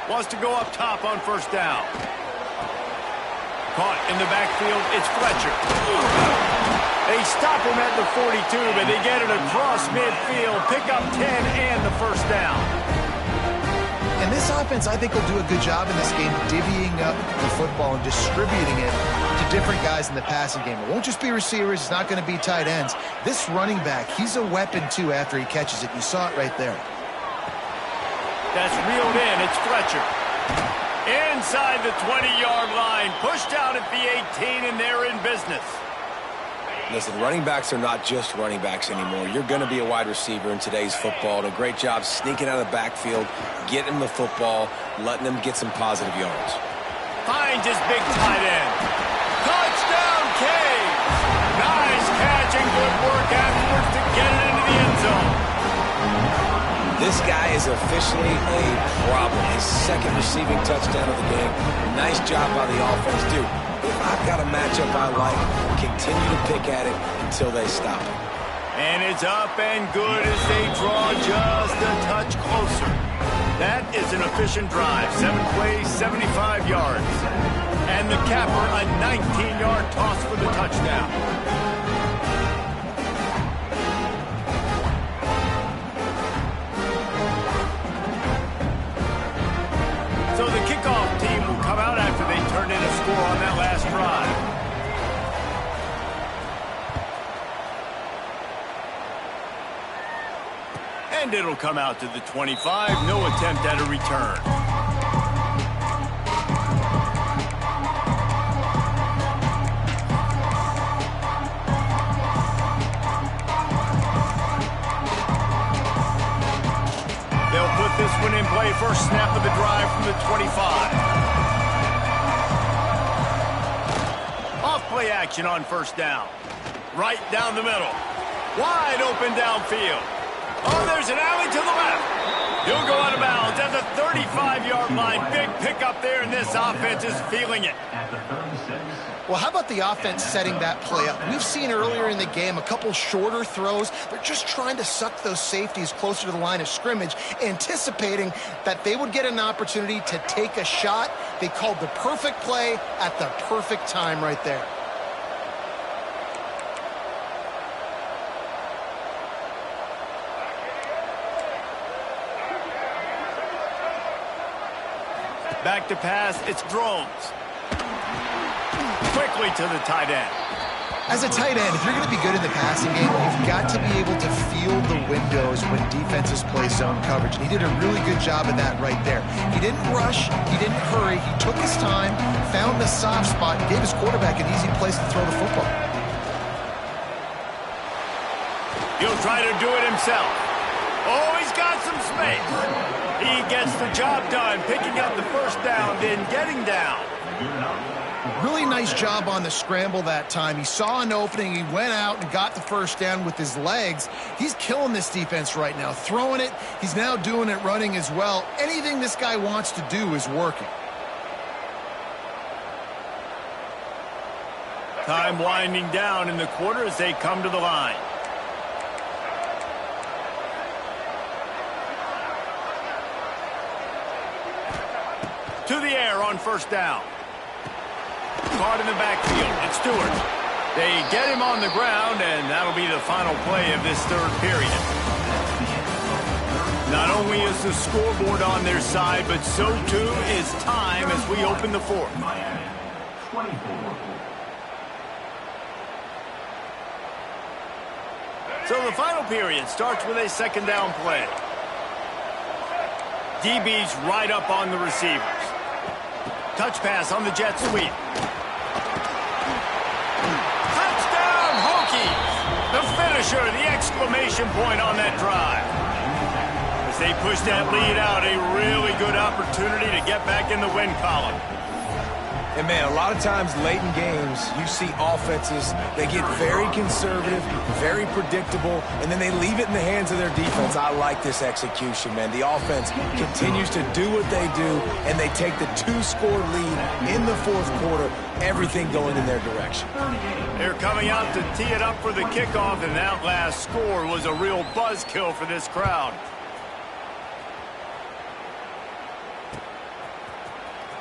Wants to go up top on first down. Caught in the backfield, it's Fletcher. They stop him at the 42, but they get it across midfield. Pick up 10 and the first down. And this offense, I think, will do a good job in this game divvying up the football and distributing it to different guys in the passing game. It won't just be receivers. It's not going to be tight ends. This running back, he's a weapon, too, after he catches it. You saw it right there. That's reeled in. It's Fletcher. Inside the 20-yard line. Pushed out at the 18, and they're in business. Listen, running backs are not just running backs anymore. You're going to be a wide receiver in today's football. And a great job sneaking out of the backfield, getting him the football, letting him get some positive yards. Finds his big tight end. Touchdown, Cage! Nice catch and good work afterwards to get it into the end zone. This guy is is officially a problem. His second receiving touchdown of the game. Nice job by the offense, dude. If I've got a matchup I like, continue to pick at it until they stop it. And it's up and good as they draw just a touch closer. That is an efficient drive. 7 plays, 75 yards. And the capper, a 19-yard toss for the touchdown. So the kickoff team will come out after they turn in a score on that last drive. And it'll come out to the 25. No attempt at a return. They'll put this one in play. First snap of the drive from the 25. Off play action on first down. Right down the middle. Wide open downfield. Oh, there's an alley to the left. He'll go out of bounds at the 35-yard line. Big pickup there, and this offense is feeling it. Well, how about the offense setting that play up? We've seen earlier in the game a couple shorter throws. They're just trying to suck those safeties closer to the line of scrimmage, anticipating that they would get an opportunity to take a shot. They called the perfect play at the perfect time right there. Back to pass, it's drones. Quickly to the tight end. As a tight end, if you're going to be good in the passing game, you've got to be able to feel the windows when defenses play zone coverage. And he did a really good job of that right there. He didn't rush. He didn't hurry. He took his time, found the soft spot, and gave his quarterback an easy place to throw the football. He'll try to do it himself. Oh, he's got some space. He gets the job done, picking up the first down, then getting down. Really nice job on the scramble that time. He saw an opening. He went out and got the first down with his legs. He's killing this defense right now. Throwing it. He's now doing it running as well. Anything this guy wants to do is working. Time winding down in the quarter as they come to the line. To the air on first down. Caught in the backfield. It's Stewart. They get him on the ground, and that'll be the final play of this third period. Not only is the scoreboard on their side, but so too is time as we open the fourth. So the final period starts with a second down play. DB's right up on the receivers. Touch pass on the jet sweep. Touchdown, Hokies! The finisher, the exclamation point on that drive. As they push that lead out, a really good opportunity to get back in the win column. And, man, a lot of times late in games, you see offenses, they get very conservative, very predictable, and then they leave it in the hands of their defense. I like this execution, man. The offense continues to do what they do, and they take the 2-score lead in the fourth quarter, everything going in their direction. They're coming out to tee it up for the kickoff, and that last score was a real buzzkill for this crowd.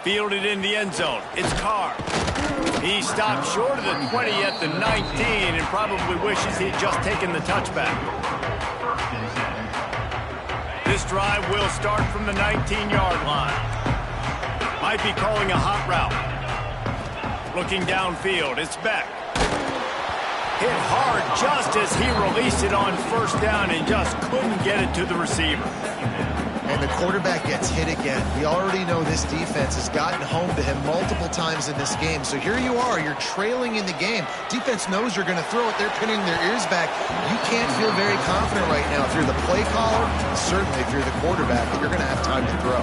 Fielded in the end zone. It's Carr. He stopped short of the 20 at the 19 and probably wishes he'd just taken the touchback. This drive will start from the 19-yard line. Might be calling a hot route. Looking downfield. It's Beck. Hit hard just as he released it on first down and just couldn't get it to the receiver. And the quarterback gets hit again. We already know this defense has gotten home to him multiple times in this game. So here you are, you're trailing in the game. Defense knows you're going to throw it. They're pinning their ears back. You can't feel very confident right now. If you're the play caller, and certainly if you're the quarterback, that you're going to have time to throw.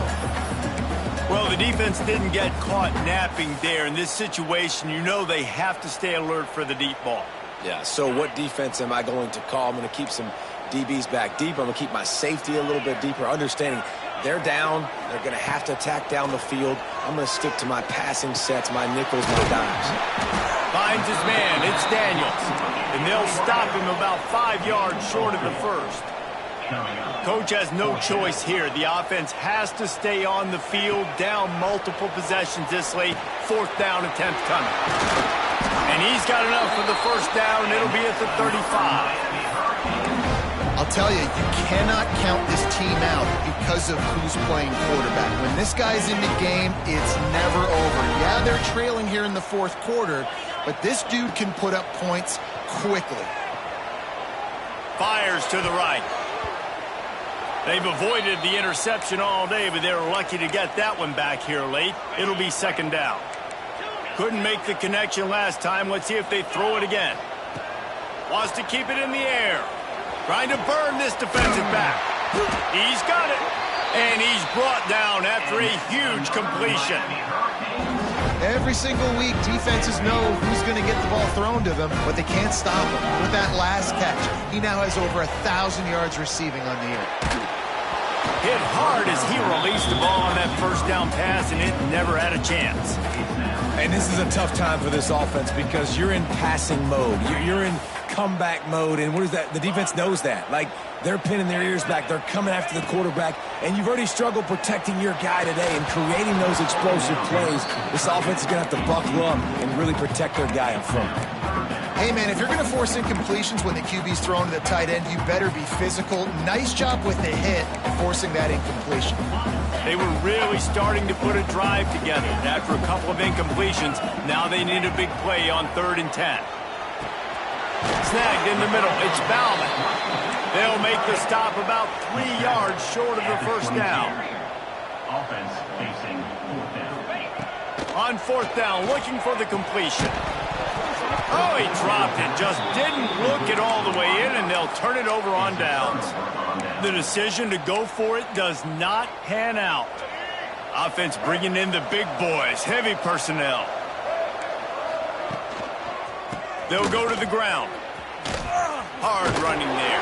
Well, the defense didn't get caught napping there. In this situation, you know they have to stay alert for the deep ball. Yeah, so what defense am I going to call? I'm going to keep some DB's back deep. I'm going to keep my safety a little bit deeper, understanding they're down. They're going to have to attack down the field. I'm going to stick to my passing sets, my nickels, my dimes. Finds his man. It's Daniels. And they'll stop him about 5 yards short of the first. Coach has no choice here. The offense has to stay on the field, down multiple possessions this late. 4th down attempt coming. And he's got enough for the first down. It'll be at the 35. I'll tell you, you cannot count this team out because of who's playing quarterback. When this guy's in the game, it's never over. Yeah, they're trailing here in the 4th quarter, but this dude can put up points quickly. Fires to the right. They've avoided the interception all day, but they were lucky to get that one back here late. It'll be 2nd down. Couldn't make the connection last time. Let's see if they throw it again. Wants to keep it in the air. Trying to burn this defensive back. He's got it. And he's brought down after a huge completion. Every single week, defenses know who's going to get the ball thrown to them, but they can't stop him. With that last catch, he now has over 1,000 yards receiving on the year. Hit hard as he released the ball on that first down pass, and it never had a chance. And this is a tough time for this offense because you're in passing mode. You're in comeback mode, and what is that? The defense knows that. Like, they're pinning their ears back. They're coming after the quarterback, and you've already struggled protecting your guy today and creating those explosive plays. This offense is going to have to buckle up and really protect their guy in front. Hey, man, if you're going to force incompletions when the QB's thrown to the tight end, you better be physical. Nice job with the hit, forcing that incompletion. They were really starting to put a drive together. After a couple of incompletions, now they need a big play on 3rd and 10. Snagged in the middle. It's Bauman. They'll make the stop about 3 yards short of the first down. Offense facing 4th down. On 4th down, looking for the completion. Oh, he dropped it. Just didn't look it all the way in, and they'll turn it over on downs. The decision to go for it does not pan out. Offense bringing in the big boys, heavy personnel. They'll go to the ground. Hard running there.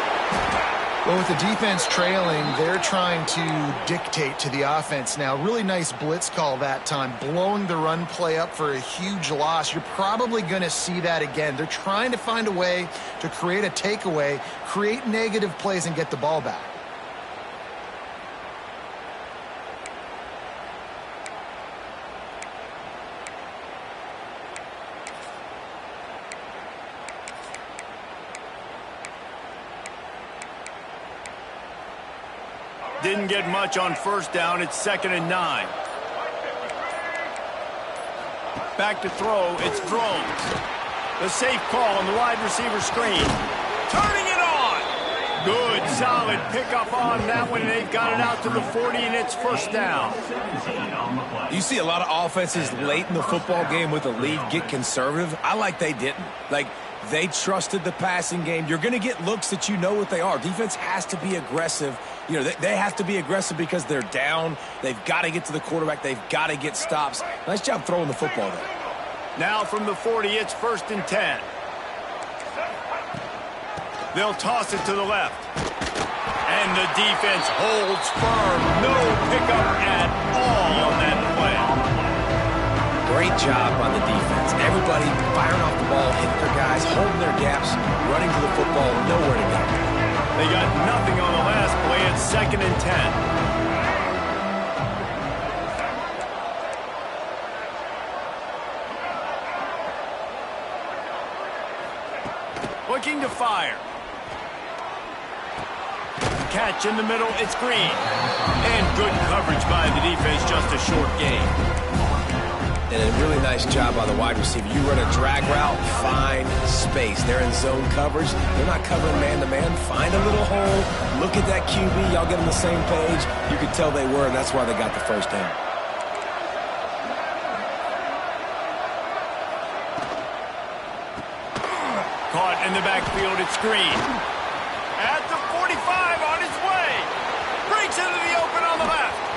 Well, with the defense trailing, they're trying to dictate to the offense now. Really nice blitz call that time, blowing the run play up for a huge loss. You're probably going to see that again. They're trying to find a way to create a takeaway, create negative plays, and get the ball back. Didn't get much on first down. It's 2nd and 9. Back to throw. It's Drones. The safe call on the wide receiver screen. Turning it on. Good, solid pickup on that one. And they've got it out to the 40, and it's 1st down. You see a lot of offenses late in the football game with a lead get conservative. I like they didn't. Like, they trusted the passing game. You're going to get looks that you know what they are. Defense has to be aggressive. You know, they have to be aggressive because they're down. They've got to get to the quarterback. They've got to get stops. Nice job throwing the football there. Now from the 40, it's 1st and 10. They'll toss it to the left. And the defense holds firm. No pickup at all on that play. Great job on the defense. Everybody firing off the ball, hitting their guys, holding their gaps, running to the football, nowhere to go. They got nothing on the last play. It's 2nd and 10. Looking to fire. Catch in the middle. It's Green. And good coverage by the defense. Just a short gain. And a really nice job by the wide receiver. You run a drag route, find space. They're in zone coverage. They're not covering man-to-man. Find a little hole. Look at that QB. Y'all get on the same page. You could tell they were, and that's why they got the first down. Caught in the backfield. It's Green. At the 45 on his way. Breaks into the open on the left.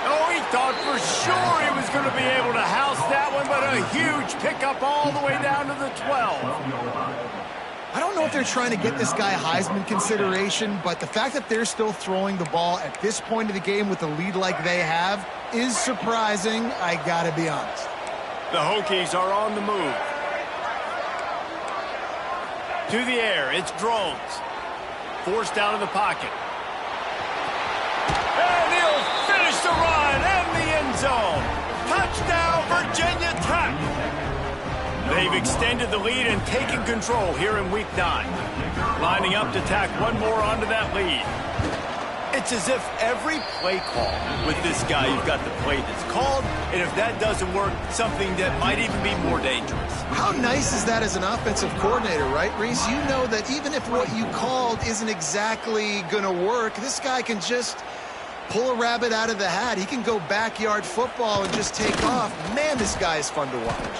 Oh, he thought for sure he was going to be able to house that one, but a huge pickup all the way down to the 12. I don't know if they're trying to get this guy Heisman consideration, but the fact that they're still throwing the ball at this point of the game with a lead like they have is surprising, I gotta be honest. The Hokies are on the move. To the air, it's Drones. Forced down in the pocket. And he'll finish the run and the end zone. Touchdown, Virginia Tech. They've extended the lead and taken control here in Week 9. Lining up to tack one more onto that lead. It's as if every play call with this guy, you've got the play that's called, and if that doesn't work, something that might even be more dangerous. How nice is that as an offensive coordinator, right, Reese? You know that even if what you called isn't exactly going to work, this guy can just pull a rabbit out of the hat. He can go backyard football and just take off. Man, this guy is fun to watch.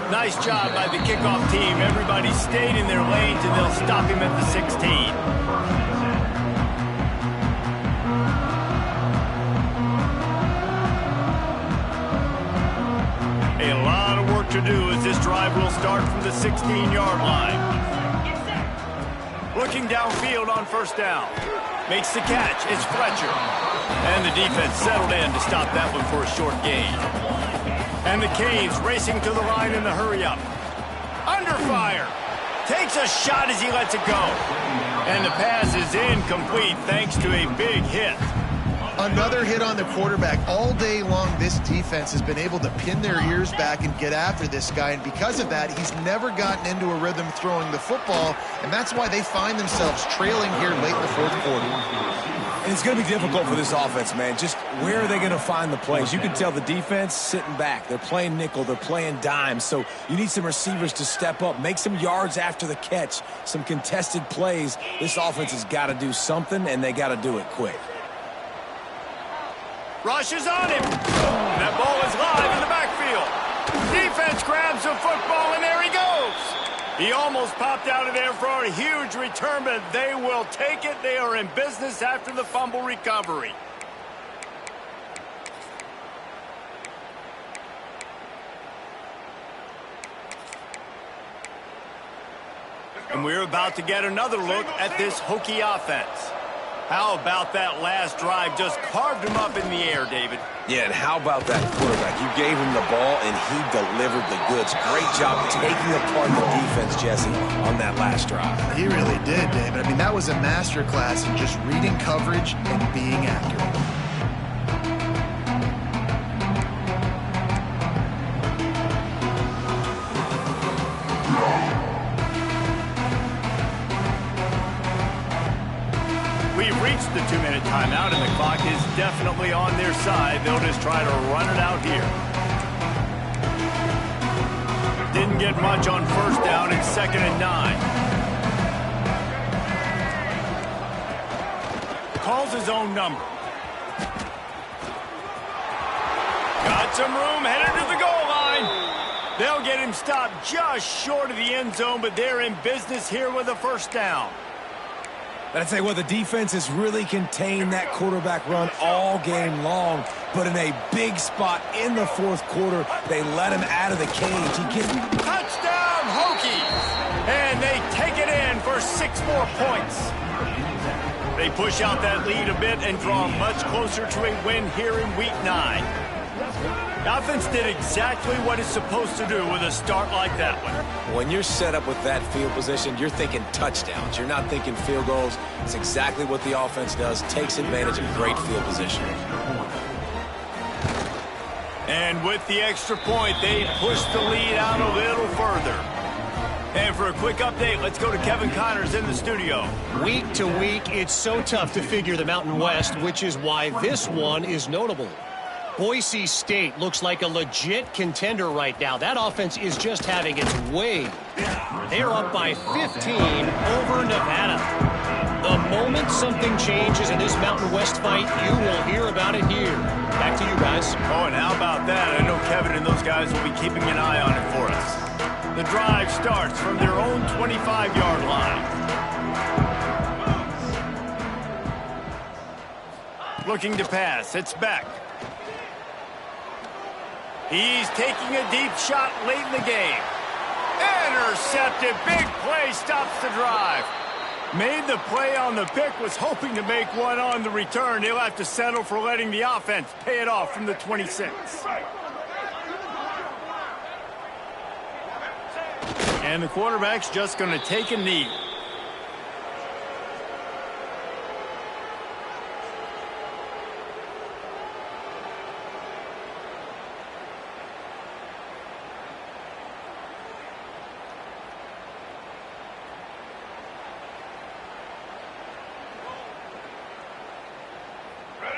Nice job by the kickoff team. Everybody stayed in their lanes, and they'll stop him at the 16. A lot of work to do as this drive will start from the 16-yard line. Looking downfield on first down. Makes the catch. It's Fletcher. And the defense settled in to stop that one for a short gain. And the Canes racing to the line in the hurry-up. Under fire. Takes a shot as he lets it go. And the pass is incomplete thanks to a big hit. Another hit on the quarterback. All day long, this defense has been able to pin their ears back and get after this guy, and because of that, he's never gotten into a rhythm throwing the football, and that's why they find themselves trailing here late in the fourth quarter. And it's going to be difficult for this offense, man. Just where are they going to find the plays? You can tell the defense sitting back. They're playing nickel. They're playing dime. So you need some receivers to step up, make some yards after the catch, some contested plays. This offense has got to do something, and they got to do it quick. Rushes on him. That ball is live in the backfield. Defense grabs the football, and there he goes. He almost popped out of there for a huge return, but they will take it. They are in business after the fumble recovery. And we're about to get another look at this Hokie offense. How about that last drive? Just carved him up in the air, David. Yeah, and how about that quarterback? You gave him the ball, and he delivered the goods. Great job taking apart the defense, Jesse, on that last drive. He really did, David. I mean, that was a masterclass in just reading coverage and being accurate. We've reached the 2-minute timeout, and the clock is definitely on their side. They'll just try to run it out here. Didn't get much on first down. It's 2nd and 9. Calls his own number. Got some room, headed to the goal line. They'll get him stopped just short of the end zone, but they're in business here with a first down. But I'd say, well, the defense has really contained that quarterback run all game long. But in a big spot in the fourth quarter, they let him out of the cage. He gets touchdown, Hokies! And they take it in for 6 more points. They push out that lead a bit and draw much closer to a win here in Week 9. The offense did exactly what it's supposed to do with a start like that one. When you're set up with that field position, you're thinking touchdowns. You're not thinking field goals. It's exactly what the offense does, takes advantage of great field position. And with the extra point, they push the lead out a little further. And for a quick update, let's go to Kevin Connors in the studio. Week to week, it's so tough to figure the Mountain West, which is why this one is notable. Boise State looks like a legit contender right now. That offense is just having its way. They're up by 15 over Nevada. The moment something changes in this Mountain West fight, you will hear about it here. Back to you guys. Oh, and how about that? I know Kevin and those guys will be keeping an eye on it for us. The drive starts from their own 25-yard line. Looking to pass. It's Beck. He's taking a deep shot late in the game. Intercepted. Big play stops the drive. Made the play on the pick, was hoping to make one on the return. He'll have to settle for letting the offense pay it off from the 26. And the quarterback's just going to take a knee.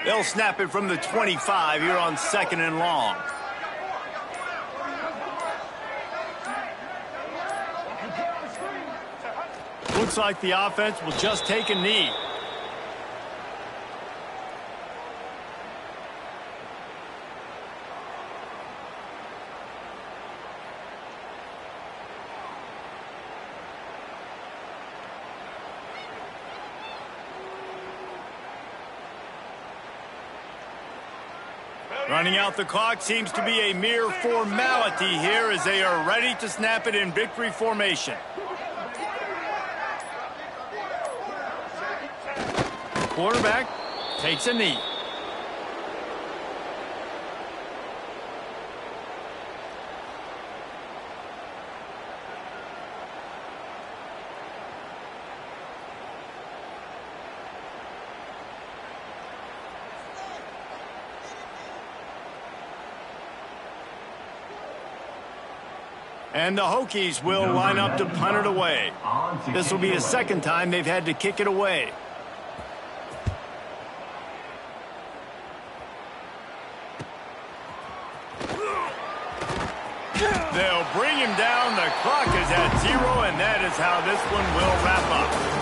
They'll snap it from the 25 here on 2nd and long. Looks like the offense will just take a knee. Running out the clock seems to be a mere formality here as they are ready to snap it in victory formation. Quarterback takes a knee. And the Hokies will line up to punt it away. This will be the second time they've had to kick it away. They'll bring him down. The clock is at 0, and that is how this one will wrap up.